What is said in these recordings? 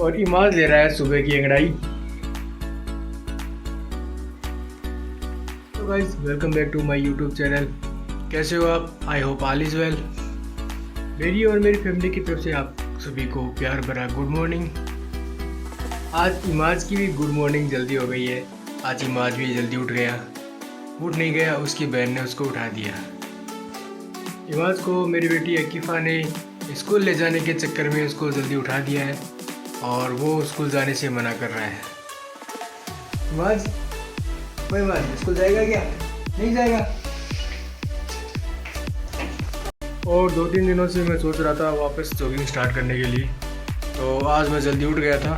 और इमाज ले रहा है सुबह की अंगड़ाई। तो guys welcome back to my YouTube channel. कैसे हो आप? I hope all is well. मेरी और मेरी फैमिली की तरफ से आप सभी को प्यार भरा गुड मॉर्निंग। आज इमाज की भी गुड मॉर्निंग जल्दी हो गई है। आज इमाज भी जल्दी उठ गया। उठ नहीं गया, उसकी बहन ने उसको उठा दिया। इमाज को मेरी बेटी अकीफ़ा ने स्कूल ले जाने के चक्कर में उसको जल्दी उठा दिया है और वो स्कूल जाने से मना कर रहा है। इमाज, ओए इमाज, स्कूल जाएगा क्या? नहीं जाएगा। और 2-3 दिनों से मैं सोच रहा था वापस जॉगिंग स्टार्ट करने के लिए, तो आज मैं जल्दी उठ गया था।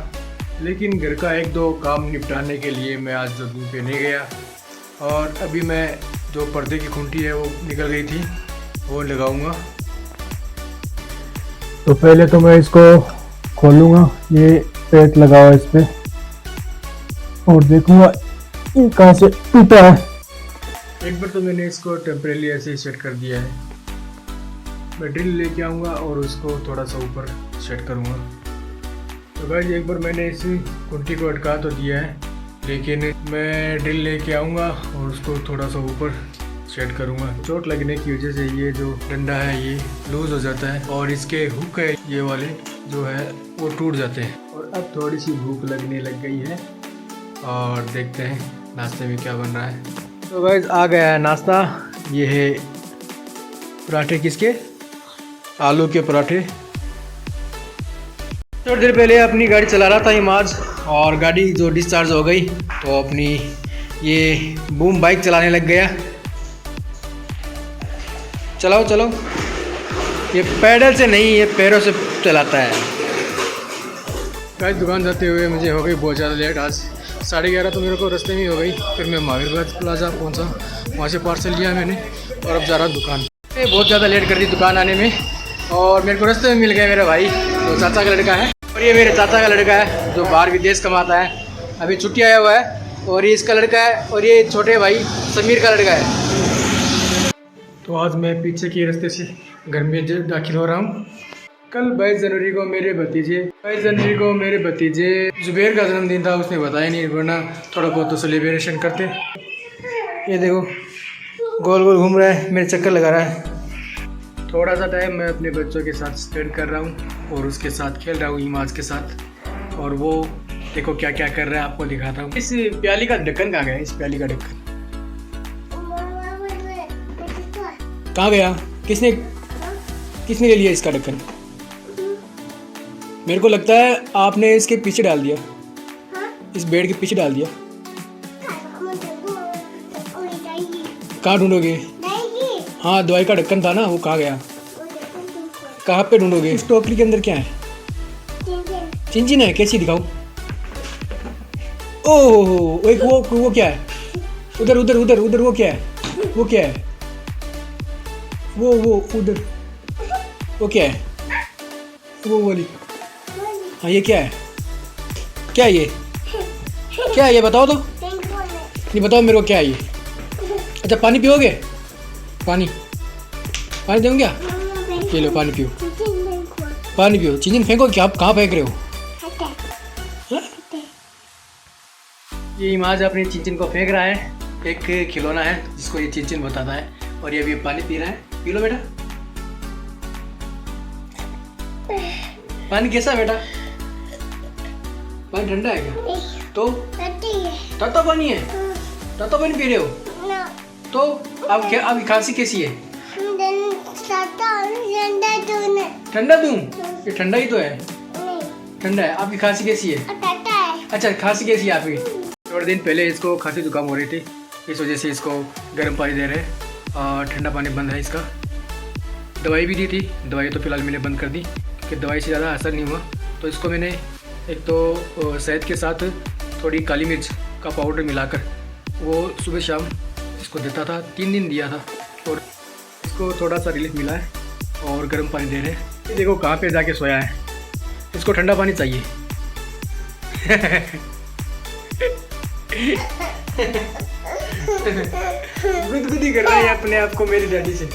लेकिन घर का 1-2 काम निपटाने के लिए मैं आज जॉगिंग पे नहीं गया। और अभी मैं जो पर्दे की खूंटी है वो निकल गई थी, वो लगाऊंगा। तो पहले तो मैं इसको खोलूंगा, ये पैक लगा हुआ इस पे, और देखूंगा ये कहाँ से टूटा है। एक बार तो मैंने इसको टेम्परेरी ऐसे ही सेट कर दिया है। मैं ड्रिल लेके आऊँगा और उसको थोड़ा सा ऊपर सेट करूँगा। तो गाइस एक बार मैंने इसी कुंटी को अटका तो दिया है, लेकिन मैं ड्रिल लेके आऊँगा और उसको थोड़ा सा ऊपर सेट करूँगा। चोट लगने की वजह से ये जो डंडा है ये लूज़ हो जाता है और इसके हुक है ये वाले जो है वो टूट जाते हैं। और अब थोड़ी सी भूख लगने लग गई है और देखते हैं नाश्ते में क्या बन रहा है। तो गाइस आ गया है नाश्ता। ये है पराठे, किसके? आलू के पराठे। थोड़ी देर पहले अपनी गाड़ी चला रहा था इमाज, और गाड़ी जो डिस्चार्ज हो गई तो अपनी ये बूम बाइक चलाने लग गया। चलाओ चलाओ, ये पैडल से नहीं, ये पैरों से चलाता है। गाइस दुकान जाते हुए मुझे हो गई बहुत ज़्यादा लेट। आज 11:30 तो मेरे को रास्ते में हो गई। फिर मैं महावीर प्लाजा पहुंचा, वहाँ से पार्सल लिया मैंने और अब जा रहा दुकान। बहुत ज़्यादा लेट कर दी दुकान आने में, और मेरे को रास्ते में मिल गया मेरा भाई जो चाचा का लड़का है, और ये मेरे चाचा का लड़का है जो बाहर विदेश कमाता है, अभी छुट्टी आया हुआ है। और ये इसका लड़का है, और ये छोटे भाई समीर का लड़का है। तो आज मैं पीछे के रास्ते से घर में दाखिल हो रहा हूँ। कल 22 जनवरी को मेरे भतीजे जुबैर का जन्मदिन था। उसने बताया नहीं, वरना थोड़ा बहुत तो सेलिब्रेशन करते। ये देखो गोल गोल घूम रहा है, मेरे चक्कर लगा रहा है। थोड़ा सा टाइम मैं अपने बच्चों के साथ स्पेंड कर रहा हूँ और उसके साथ खेल रहा हूँ इमाज के साथ। और वो देखो क्या क्या कर रहा है, आपको दिखाता हूँ। इस प्याली का ढक्कन कहाँ गया? इस प्याली का ढक्कन कहाँ गया? किसने ले लिया इसका ढक्कन? मेरे को लगता है आपने इसके पीछे डाल दिया। इस बेड के पीछे डाल दिया। कहाँ ढूंढोगे? हाँ, दवाई का ढक्कन था ना, वो कहाँ गया? कहाँ पे ढूंढोगे? इस टोकरी के अंदर क्या है? चिंचिन है। कैसी दिखाऊं? ओह, एक वो क्या है? उधर उधर उधर उधर वो क्या है? वो क्या है? वो उधर वो क्या है? वो वाली। हाँ, ये क्या है? क्या है ये? क्या है ये? बताओ तो। ये बताओ मेरे को क्या है ये? अच्छा, पानी पियोगे? पानी दूँ क्या? ये लो, पानी पियो। पानी पियो। चिंचिन फेंको क्या? आप कहाँ फेंक रहे हो? हा? ये इमाज अपनी चिंचिन को फेंक रहा है। एक खिलौना है जिसको ये चिंचिन बताता है, और ये अभी पानी पी रहा है। पी लो बेटा। पानी कैसा है बेटा? पानी ठंडा है क्या? तो ठंडा पानी है। ठंडा पानी पी रहे हो? तो अब क्या? अब खांसी कैसी है? ठंडा दूं? ये ठंडा ही तो है। ठंडा है। आपकी खांसी कैसी है? अच्छा, खांसी कैसी है आपकी? थोड़े दिन पहले इसको खांसी जुकाम हो रही थी, इस वजह से इसको गर्म पानी दे रहे हैं और ठंडा पानी बंद है इसका। दवाई भी दी थी, दवाई तो फिलहाल मैंने बंद कर दी क्योंकि दवाई से ज़्यादा असर नहीं हुआ। तो इसको मैंने एक तो शहद के साथ थोड़ी काली मिर्च का पाउडर मिलाकर वो सुबह शाम इसको देता था। 3 दिन दिया था और इसको थोड़ा सा रिलीफ मिला है और गर्म पानी दे रहे हैं। ये देखो कहाँ पे जाके सोया है। इसको ठंडा पानी चाहिए। गुदगुदी कर रही है अपने आप को मेरी डैडी से।